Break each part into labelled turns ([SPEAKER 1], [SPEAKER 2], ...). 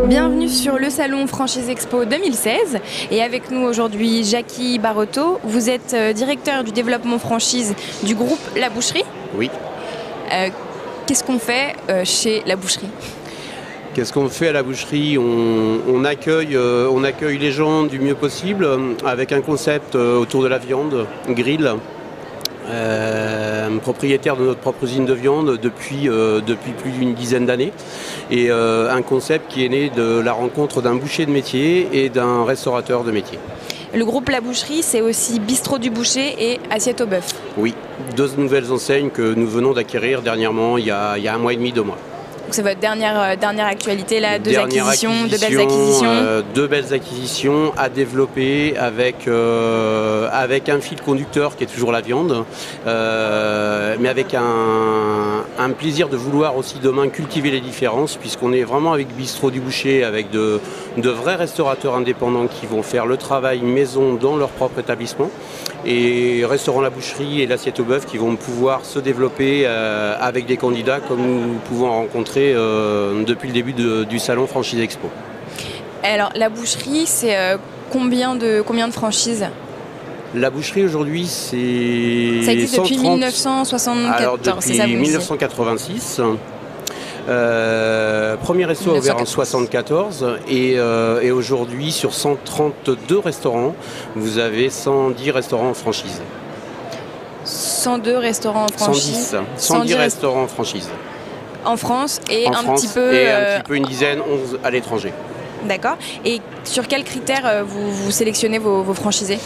[SPEAKER 1] Bienvenue sur le salon Franchise Expo 2016 et avec nous aujourd'hui Jackie Barotto. Vous êtes directeur du développement franchise du groupe La Boucherie.
[SPEAKER 2] Oui.
[SPEAKER 1] Qu'est-ce qu'on fait chez La Boucherie?
[SPEAKER 2] Qu'est-ce qu'on fait à La Boucherie? On accueille les gens du mieux possible avec un concept autour de la viande, grill. Propriétaire de notre propre usine de viande depuis plus d'une dizaine d'années et un concept qui est né de la rencontre d'un boucher de métier et d'un restaurateur de métier.
[SPEAKER 1] Le groupe La Boucherie, c'est aussi Bistrot du Boucher et Assiette au Bœuf.
[SPEAKER 2] Oui, deux nouvelles enseignes que nous venons d'acquérir dernièrement il y a un mois et demi, 2 mois.
[SPEAKER 1] C'est votre dernière actualité, là, deux belles acquisitions.
[SPEAKER 2] Deux belles acquisitions à développer avec un fil conducteur qui est toujours la viande, mais avec un plaisir de vouloir aussi demain cultiver les différences, puisqu'on est vraiment avec Bistrot du Boucher, avec de vrais restaurateurs indépendants qui vont faire le travail maison dans leur propre établissement, et Restaurant La Boucherie et l'Assiette au Bœuf qui vont pouvoir se développer avec des candidats comme nous pouvons en rencontrer depuis le début du salon Franchise Expo.
[SPEAKER 1] Alors la boucherie, c'est combien de franchises?
[SPEAKER 2] La boucherie aujourd'hui, c'est...
[SPEAKER 1] Ça existe depuis 1974,
[SPEAKER 2] alors,
[SPEAKER 1] c'est ça, vous
[SPEAKER 2] 1986. Premier resto a ouvert en 1974 et aujourd'hui sur 132 restaurants, vous avez 110 restaurants en franchise.
[SPEAKER 1] 102 restaurants en franchise.
[SPEAKER 2] 110 restaurants en franchise.
[SPEAKER 1] En France et
[SPEAKER 2] une dizaine, 11 à l'étranger.
[SPEAKER 1] D'accord. Et sur quels critères vous sélectionnez vos franchisés?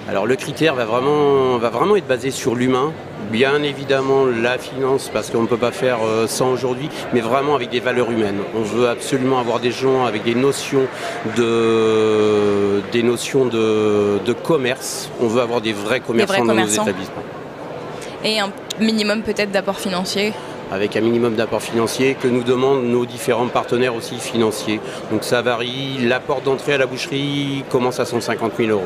[SPEAKER 1] Alors
[SPEAKER 2] le critère va vraiment être basé sur l'humain. Bien évidemment la finance, parce qu'on ne peut pas faire sans aujourd'hui, mais vraiment avec des valeurs humaines. On veut absolument avoir des gens avec des notions de commerce. On veut avoir des vrais commerçants dans nos établissements.
[SPEAKER 1] Et un minimum peut-être d'apport financier?
[SPEAKER 2] Avec un minimum d'apport financier que nous demandent nos différents partenaires aussi financiers. Donc ça varie, l'apport d'entrée à la boucherie commence à 150 000 €.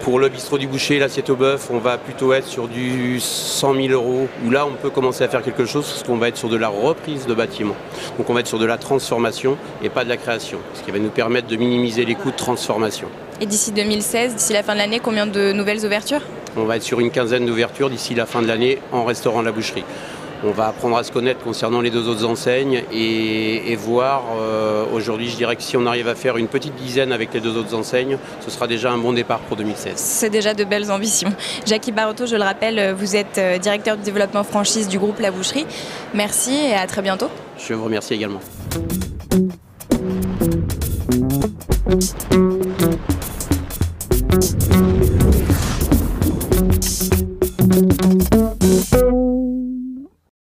[SPEAKER 2] Pour le bistrot du boucher, l'assiette au bœuf, on va plutôt être sur du 100 000 €, où là on peut commencer à faire quelque chose, parce qu'on va être sur de la reprise de bâtiment. Donc on va être sur de la transformation et pas de la création, ce qui va nous permettre de minimiser les coûts de transformation.
[SPEAKER 1] Et d'ici 2016, d'ici la fin de l'année, combien de nouvelles ouvertures?
[SPEAKER 2] On va être sur une quinzaine d'ouvertures d'ici la fin de l'année en restaurant La Boucherie. On va apprendre à se connaître concernant les deux autres enseignes et voir, aujourd'hui je dirais que si on arrive à faire une petite dizaine avec les deux autres enseignes, ce sera déjà un bon départ pour 2016.
[SPEAKER 1] C'est déjà de belles ambitions. Jackie Barotto, je le rappelle, vous êtes directeur du développement franchise du groupe La Boucherie. Merci et à très bientôt.
[SPEAKER 2] Je vous remercie également.